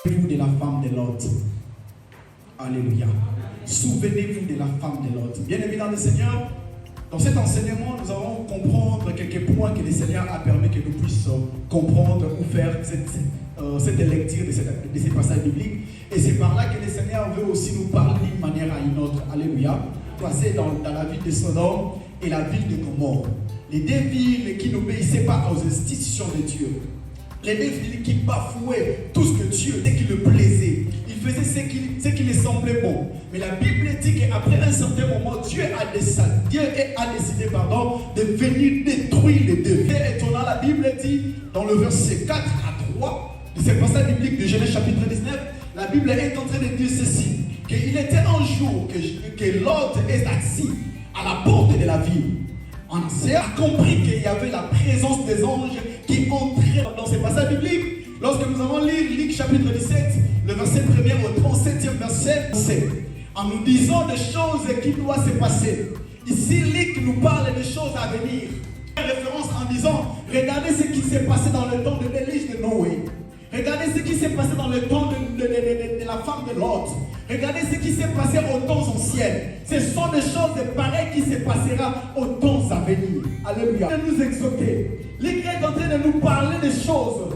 Souvenez-vous de la femme de Lot. Alléluia. Souvenez-vous de la femme de Lot. Bien aimé dans le Seigneur, dans cet enseignement, nous allons comprendre quelques points que le Seigneur a permis que nous puissions comprendre ou faire cette lecture de ces passages bibliques. Et c'est par là que le Seigneur veut aussi nous parler d'une manière à une autre. Alléluia. Passer dans la ville de Sodome et la ville de Gomorrhe. Les deux villes qui n'obéissaient pas aux institutions de Dieu. Les deux villes qui bafouaient tout ce que Dieu, dès qu'il le plaisait. Ils faisaient ce qui les semblait bon. Mais la Bible dit qu'après un certain moment, Dieu a décidé de venir détruire les deux. C'est étonnant, la Bible dit dans le verset 4 à 3 de ce passage biblique de Genèse chapitre 19, la Bible est en train de dire ceci, qu'il était un jour que Lot est assis à la porte de la ville. On a compris qu'il y avait la présence des anges qui entraient dans ces passages bibliques. Lorsque nous allons lire Luc chapitre 17, le verset 1er au 37e verset, en nous disant des choses qui doivent se passer. Ici, Luc nous parle des choses à venir. Référence en disant, regardez ce qui s'est passé dans le temps de l'Église de Noé. Regardez ce qui s'est passé dans le temps de la femme de Lot. Regardez ce qui s'est passé aux temps anciens. Ce sont des choses pareilles qui se passera aux temps à venir. Alléluia. De nous exhorter. L'Église est en train de nous parler des choses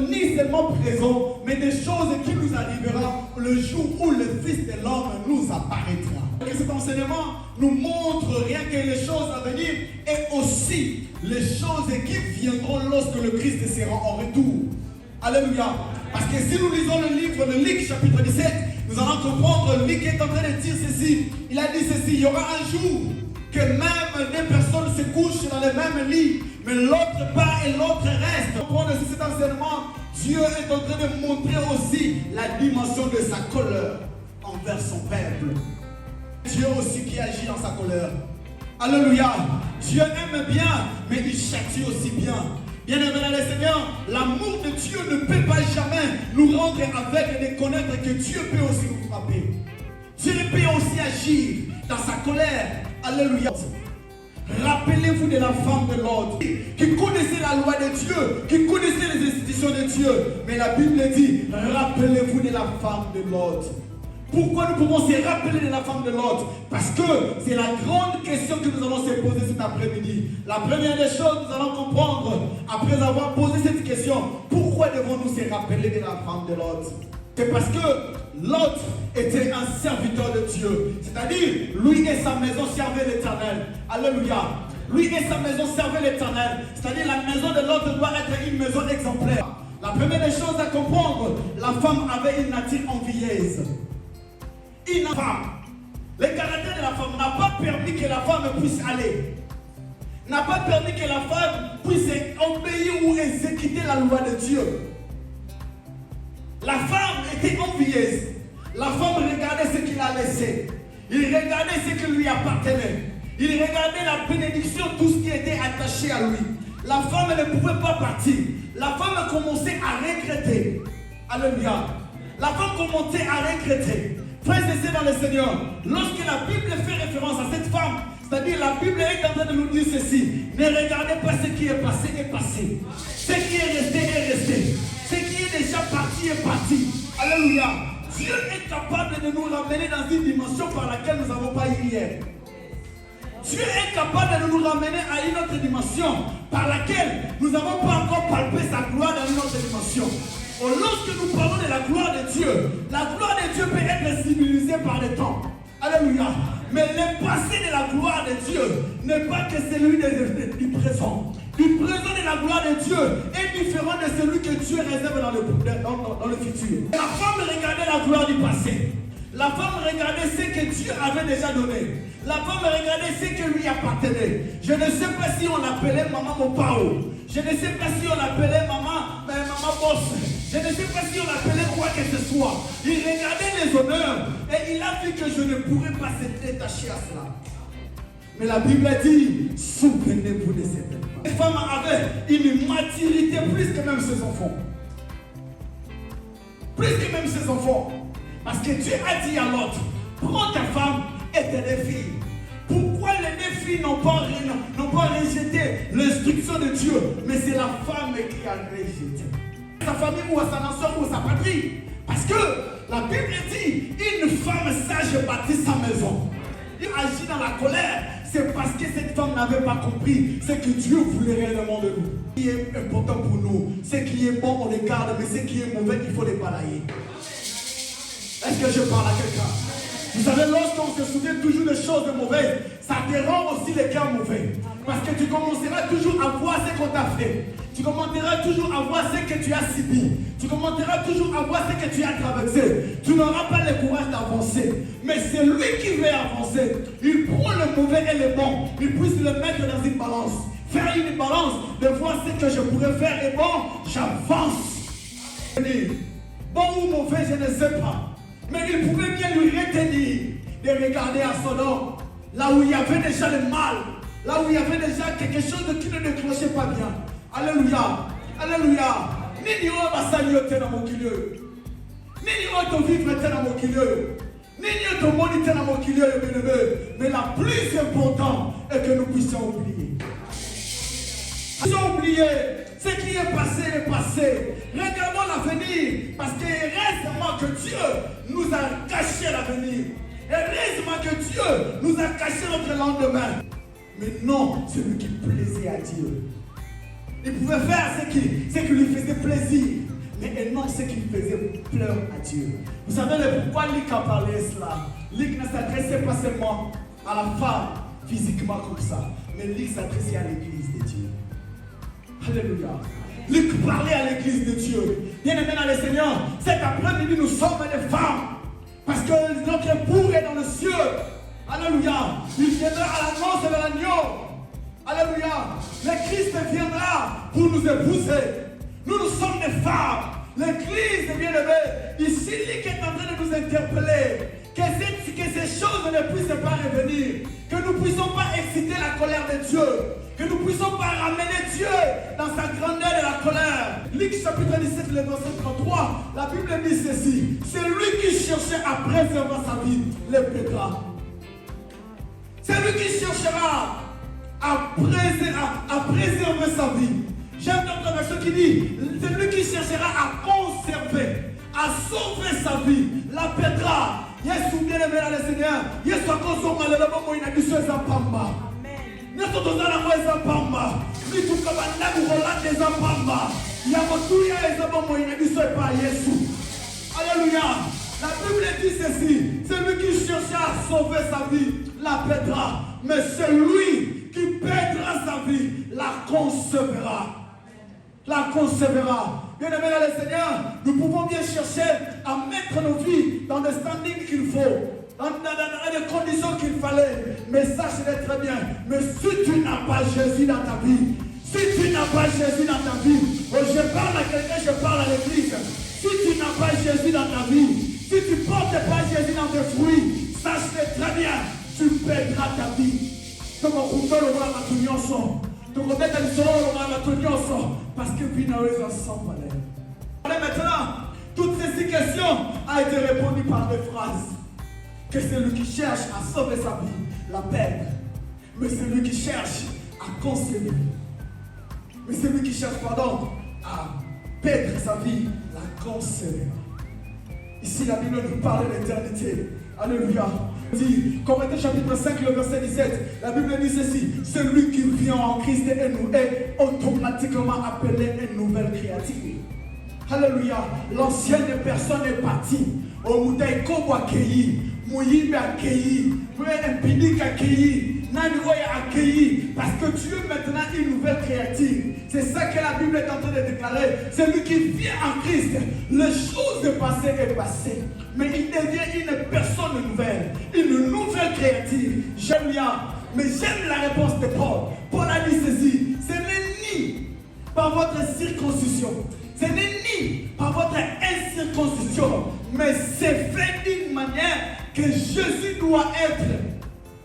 ni seulement présentes, mais des choses qui nous arriveront le jour où le Fils de l'homme nous apparaîtra. Et cet enseignement nous montre rien que les choses à venir et aussi les choses qui viendront lorsque le Christ sera en retour. Alléluia. Parce que si nous lisons le livre de Luc chapitre 17, nous allons comprendre, Luc est en train de dire ceci. Il a dit ceci, il y aura un jour que même des personnes se couchent dans le même lit, mais l'autre part et l'autre reste. Pour comprendre cet enseignement, Dieu est en train de montrer aussi la dimension de sa colère envers son peuple. Dieu aussi qui agit dans sa colère. Alléluia. Dieu aime bien, mais il châtie aussi bien. Bien-aimés dans le Seigneur, l'amour de Dieu ne peut pas jamais nous rendre aveugles et de connaître que Dieu peut aussi nous frapper. Dieu peut aussi agir dans sa colère. Alléluia. Rappelez-vous de la femme de Lot, qui connaissait la loi de Dieu, qui connaissait les institutions de Dieu. Mais la Bible dit, rappelez-vous de la femme de Lot. Pourquoi nous pouvons se rappeler de la femme de Lot? Parce que c'est la grande question que nous allons se poser cet après-midi. La première des choses, nous allons comprendre, après avoir posé cette question, pourquoi devons-nous se rappeler de la femme de Lot? C'est parce que Lot était un serviteur de Dieu. C'est-à-dire, lui et sa maison servaient l'Éternel. Alléluia. Lui et sa maison servaient l'Éternel. C'est-à-dire, la maison de Lot doit être une maison exemplaire. La première des choses à comprendre, la femme avait une nature envieuse. Une femme, le caractère de la femme n'a pas permis que la femme puisse aller, n'a pas permis que la femme puisse obéir ou exécuter la loi de Dieu. La femme était envieuse. La femme regardait ce qu'il a laissé. Il regardait ce qui lui appartenait. Il regardait la bénédiction, tout ce qui était attaché à lui. La femme ne pouvait pas partir. La femme commençait à regretter. Alléluia. La femme commençait à regretter. Frères et sœurs dans le Seigneur, lorsque la Bible fait référence à cette femme, c'est-à-dire la Bible est en train de nous dire ceci: ne regardez pas ce qui est passé. Ce qui est resté. Ce qui est déjà parti est parti. Alléluia. Dieu est capable de nous ramener dans une dimension par laquelle nous n'avons pas eu hier. Dieu est capable de nous ramener à une autre dimension par laquelle nous n'avons pas encore palpé sa gloire dans une autre dimension. Lorsque nous parlons de la gloire de Dieu peut être symbolisée par le temps. Alléluia. Mais le passé de la gloire de Dieu n'est pas que celui du présent. Du présent de la gloire de Dieu est différent de celui que Dieu réserve dans le futur. La femme regardait la gloire du passé. La femme regardait ce que Dieu avait déjà donné. La femme regardait ce qui lui appartenait. Je ne sais pas si on l'appelait maman Mopao. Je ne sais pas si on l'appelait maman Boss. Je ne sais pas si on l'appelait quoi que ce soit. Il regardait les honneurs et il a vu que je ne pourrais pas se détacher à cela. Mais la Bible dit, souvenez-vous de cette femme. Cette femme avait une maturité plus que même ses enfants. Plus que même ses enfants. Parce que Dieu a dit à l'autre, prends ta femme et tes deux filles. Pourquoi les deux filles n'ont pas rejeté l'instruction de Dieu? Mais c'est la femme qui a rejeté. sa famille ou à sa nation ou à sa patrie. Parce que la Bible dit, une femme sage bâtit sa maison. Il agit dans la colère. C'est parce que cette femme n'avait pas compris ce que Dieu voulait réellement de nous. Ce qui est important pour nous, ce qui est bon, on les garde, mais ce qui est mauvais, il faut les balayer. Est-ce que je parle à quelqu'un? Vous savez, lorsqu'on se souvient toujours des choses mauvaises, ça te rend aussi les cœurs mauvais. Parce que tu commenceras toujours à voir ce qu'on t'a fait. Tu commenceras toujours à voir ce que tu as subi. Tu commenceras toujours à voir ce que tu as traversé. Tu n'auras pas le courage d'avancer. Mais c'est lui qui veut avancer. Il prend le mauvais et le bon. Il puisse le mettre dans une balance. Faire une balance de voir ce que je pourrais faire et bon, j'avance. Bon ou mauvais, je ne sais pas. Mais il pouvait bien lui retenir de regarder à son homme, là où il y avait déjà le mal, là où il y avait déjà quelque chose qui ne déclenchait pas bien. Alléluia, alléluia. Nini o basali yo tena mokilio. Nini o to vivre tena mokilio. Nini o to moni tena mokilio yo bien-aimé. Mais la plus importante est que nous puissions oublier. Nous puissions oublier ce qui est passé. Regardons l'avenir. Parce que heureusement que Dieu nous a caché l'avenir. Heureusement que Dieu nous a caché notre lendemain. Mais non, c'est lui qui plaisait à Dieu. Il pouvait faire ce qui lui faisait plaisir. Mais non, ce qui faisait pleurer à Dieu. Vous savez pourquoi Luc a parlé cela? Luc ne s'adressait pas seulement à la femme physiquement comme ça. Mais Luc s'adressait à l'église de Dieu. Alléluia. Luc parlait à l'église de Dieu. Bien-aimés dans le Seigneur, cet après-midi, nous sommes des femmes. Parce que notre époux est dans le ciel. Alléluia. Il viendra à l'annonce de l'agneau. Alléluia. Le Christ viendra pour nous épouser. Nous sommes des femmes. L'église, bien-aimés, ici, Luc est en train de nous interpeller. Que ces choses ne puissent pas revenir. Que nous ne puissions pas exciter la colère de Dieu. Que nous ne puissions pas ramener Dieu dans sa grandeur et la colère. Luc chapitre 17, le verset 33, la Bible dit ceci. C'est lui qui cherchait à préserver sa vie, le pètera. C'est lui qui cherchera à préserver sa vie. J'aime d'autres version qui dit, c'est lui qui cherchera à conserver, à sauver sa vie, la pètera. Yesu bien-aimé dans le Seigneur, Yesu akosonga lelo bomo inabiso eza pamba. Nyonso tozala ngo eza pamba. Mituka bandaku kolanda eza pamba. Ya motuya eza bomo inabiso epa Yesu. Alléluia. La Bible dit ceci, c'est lui qui cherchait à sauver sa vie, la pètera. Mais c'est lui qui pètera sa vie, la conservera. La conservera. Bien-aimés dans le Seigneur, nous pouvons bien chercher à mettre nos vies dans le standing qu'il faut, dans les conditions qu'il fallait. Mais sache-le très bien, mais si tu n'as pas Jésus dans ta vie, si tu n'as pas Jésus dans ta vie, je parle à quelqu'un, je parle à l'église. Si tu n'as pas Jésus dans ta vie, si tu ne portes pas Jésus dans tes fruits, sache-le très bien, tu perdras ta vie. Parce que vie n'a pas ensemble. Maintenant, toutes ces questions ont été répondues par des phrases. Que c'est lui qui cherche à sauver sa vie, la perdre. Mais c'est lui qui cherche à conserver. Mais c'est lui qui cherche, à perdre sa vie, la conserver. Ici, la Bible nous parle de l'éternité. Alléluia. Corinthiens chapitre 5, le verset 17. La Bible dit ceci. Celui qui vient en Christ et nous est automatiquement appelé une nouvelle créature. Alléluia. L'ancienne personne est partie. Au Moutaï Kobo accueilli. Mouyimbe accueilli. Mouye accueilli. Nani accueilli. Parce que Dieu est maintenant une nouvelle créature. C'est ça que la Bible est en train de déclarer. Celui qui vient en Christ, les choses de passé est passé. Mais il devient une personne nouvelle. Une nouvelle créature. J'aime bien. Mais j'aime la réponse de Paul. Paul a dit ceci. Ce n'est ni par votre circoncision. Ce n'est ni par votre incirconcision. Mais c'est fait d'une manière que Jésus doit être.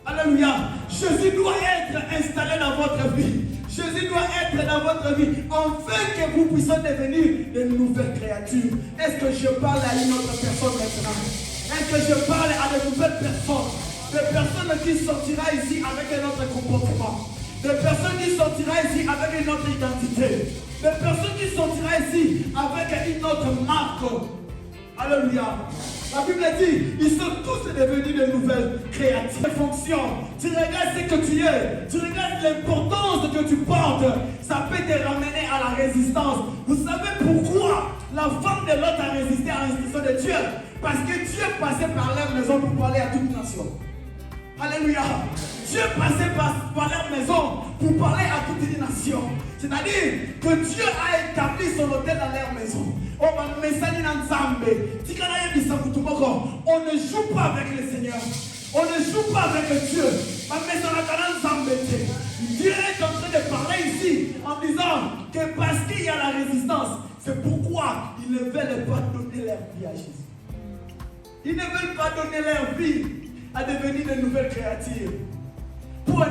Alléluia. Jésus doit être installé dans votre vie. Jésus doit être dans votre vie afin que vous puissiez devenir de nouvelles créatures. Est-ce que je parle à une autre personne maintenant? Est-ce que je parle à de nouvelles personnes? Des personnes qui sortiront ici avec un autre comportement. Des personnes qui sortiront ici avec une autre identité. des personnes qui sortiront ici avec une autre marque. Alléluia. La Bible dit, ils sont tous devenus de nouvelles créatures. Fonctions. Tu regardes ce que tu es, tu regardes l'importance que tu portes, ça peut te ramener à la résistance. Vous savez pourquoi la femme de Lot a résisté à l'instruction de Dieu? Parce que Dieu passait par leur maison pour parler à toute nation. Alléluia. Dieu passait par leur maison pour parler à toute une nation. C'est-à-dire que Dieu a établi son hôtel dans leur maison. On ne joue pas avec le Seigneur. On ne joue pas avec Dieu. Dieu est en train de parler ici en disant que parce qu'il y a la résistance, c'est pourquoi ils ne veulent pas donner leur vie à Jésus. Ils ne veulent pas donner leur vie à devenir de nouvelles créatures. Pour un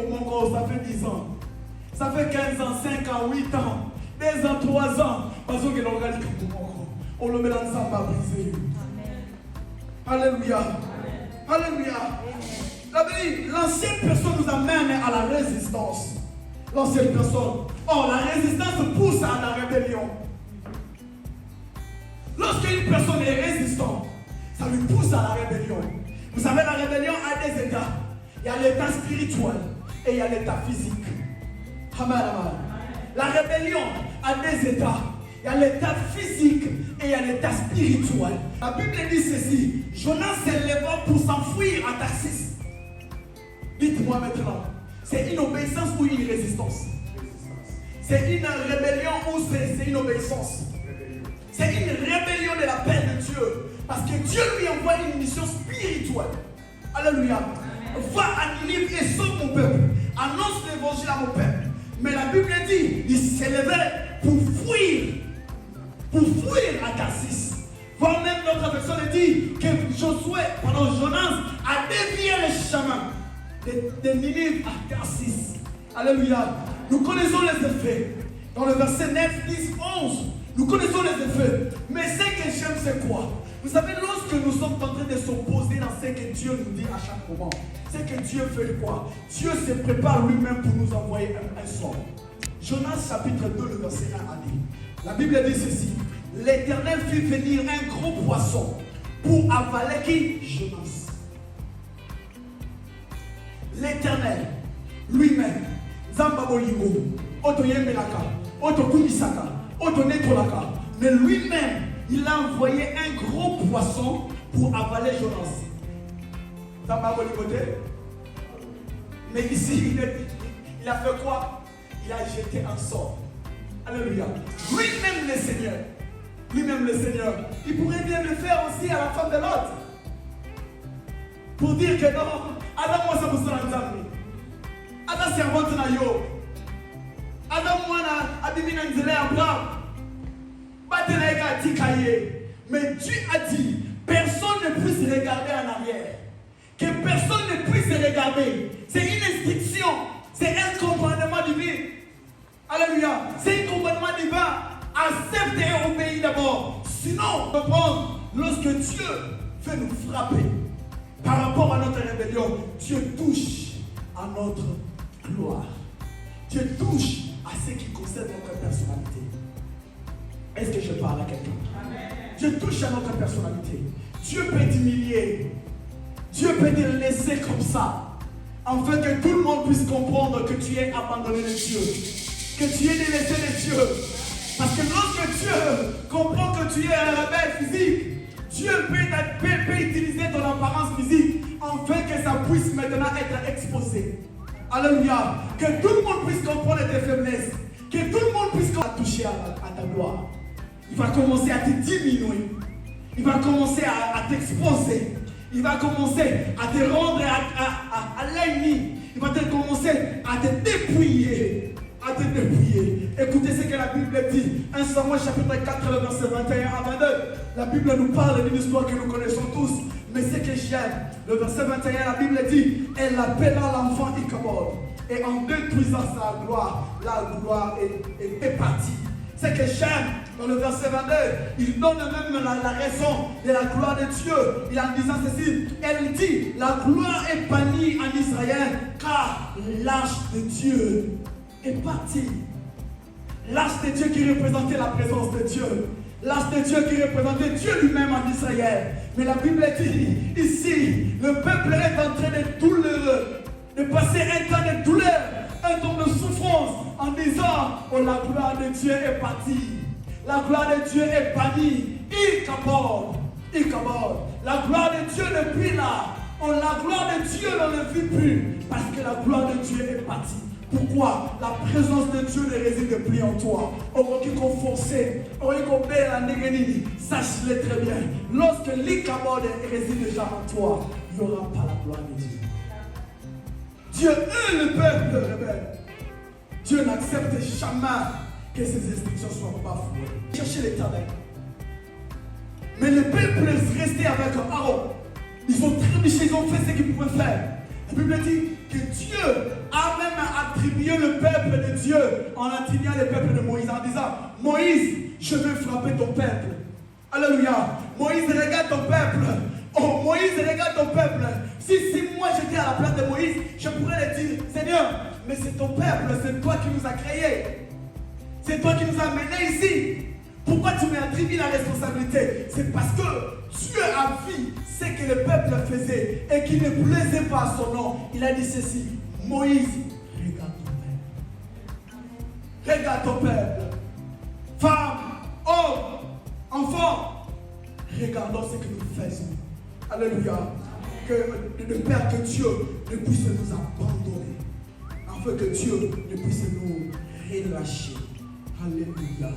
Mongo, ça fait 10 ans. Ça fait 15 ans, 5 ans, 8 ans, 2 ans, 3 ans. Parce que l'on regarde on le met dans le sang à briser. Alléluia. Alléluia. L'ancienne personne nous amène à la résistance. L'ancienne personne. Or, la résistance pousse à la rébellion. Lorsqu'une personne est résistante, ça lui pousse à la rébellion. Vous savez, la rébellion a des états. Il y a l'état spirituel et il y a l'état physique. Amen, amen. La rébellion a des états. Il y a l'état physique et il y a l'état spirituel. La Bible dit ceci. Jonas s'éleva pour s'enfuir à Tarsis. Dites-moi maintenant, c'est une obéissance ou une résistance? C'est une rébellion ou c'est une obéissance? C'est une rébellion de la paix de Dieu. Parce que Dieu lui envoie une mission spirituelle. Alléluia. Va à Ninive et sauve mon peuple. Annonce l'évangile à mon peuple. Mais la Bible dit, il s'élevait pour fuir à Tarsis. Voire même notre version dit que Jonas a dévié le chemin de Ninive à Tarsis. Alléluia. Nous connaissons les effets. Dans le verset 9, 10, 11, nous connaissons les effets. Mais ce que j'aime, c'est quoi? Vous savez, lorsque nous sommes en train de s'opposer dans ce que Dieu nous dit à chaque moment, c'est que Dieu fait quoi? Dieu se prépare lui-même pour nous envoyer un sort. Jonas chapitre 2, le verset 1 a dit, la Bible dit ceci, l'Éternel fit venir un gros poisson pour avaler qui? Jonas. L'Éternel lui-même, Zamba Bolingo, Oto Yemelaka, Oto Kumisaka, Oto Netolaka, mais lui-même, il a envoyé un gros poisson pour avaler Jonas. Zamba Bolingo. Mais ici, il a fait quoi? Il a jeté un sort. Alléluia. Lui-même le Seigneur, il pourrait bien le faire aussi à la femme de l'autre. Pour dire que non, Adam moi c'est pour ça Nzambe. Adam c'est avant na yo. Adam moi na abimina nzele Abraham. Batena eka tikaye. Mais Dieu a dit, personne ne puisse regarder en arrière. Que personne ne puisse regarder. C'est une instruction. C'est un commandement divin. Alléluia. C'est un commandement divin. Accepte et obéis d'abord. Sinon, lorsque Dieu veut nous frapper par rapport à notre rébellion, Dieu touche à notre gloire. Dieu touche à ce qui concerne notre personnalité. Est-ce que je parle à quelqu'un? Dieu touche à notre personnalité. Dieu peut t'humilier. Dieu peut te laisser comme ça, afin que tout le monde puisse comprendre que tu es abandonné de Dieu, que tu es délaissé de Dieu. Parce que lorsque Dieu comprend que tu es un rebelle physique, Dieu peut utiliser ton apparence physique afin que ça puisse maintenant être exposé. Alléluia. Que tout le monde puisse comprendre tes faiblesses, que tout le monde puisse toucher à ta gloire. Il va commencer à te diminuer, il va commencer à t'exposer. Il va commencer à te rendre à l'ennemi. Il va commencer à te dépouiller. À te dépouiller. Écoutez ce que la Bible dit. 1 Samuel chapitre 4, le verset 21 à 22. La Bible nous parle d'une histoire que nous connaissons tous. Mais ce que j'aime, le verset 21, la Bible dit, elle appela l'enfant Ichabod. Et en détruisant sa gloire, la gloire est partie. Ce que j'aime, dans le verset 22, il donne même la raison de la gloire de Dieu. Il en disant ceci, elle dit, la gloire est bannie en Israël, car l'arche de Dieu est partie. L'arche de Dieu qui représentait la présence de Dieu. L'arche de Dieu qui représentait Dieu lui-même en Israël. Mais la Bible dit ici, le peuple est en train d'être douloureux, de passer un temps de douleur, un temps de souffrance, en disant, oh, la gloire de Dieu est partie. La gloire de Dieu est bannie. Il caborde. La gloire de Dieu n'est plus là. Oh, la gloire de Dieu on ne vit plus. Parce que la gloire de Dieu est partie. Pourquoi? La présence de Dieu ne réside plus en toi. Sache-le très bien. Lorsque l'Ikabod réside déjà en toi, il n'y aura pas la gloire de Dieu. Dieu est le peuple rebelle. Dieu n'accepte jamais que ses instructions soient bafouées. Cherchez l'Éternel. Mais le peuple est resté avec Aaron. Ils ont trébuché, ils ont fait ce qu'ils pouvaient faire. La Bible dit que Dieu a même attribué le peuple de Dieu en attribuant le peuple de Moïse, en disant, Moïse, je vais frapper ton peuple. Alléluia. Moïse, regarde ton peuple. Oh, Moïse, regarde ton peuple. Si moi j'étais à la place de Moïse, je pourrais le dire, Seigneur, mais c'est ton peuple, c'est toi qui nous as créés. C'est toi qui nous as menés ici. Pourquoi tu m'attribues la responsabilité? C'est parce que Dieu a vu ce que le peuple faisait et qui ne plaisait pas à son nom. Il a dit ceci, Moïse, regarde ton peuple. Regarde ton peuple. Femme, homme, enfant, regardons ce que nous faisons. Alléluia. Que de Père, que Dieu ne puisse nous abandonner. Afin que Dieu ne puisse nous relâcher. Alléluia.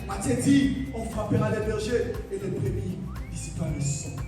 Matthieu dit, on frappera les bergers et les brebis disparaîtront.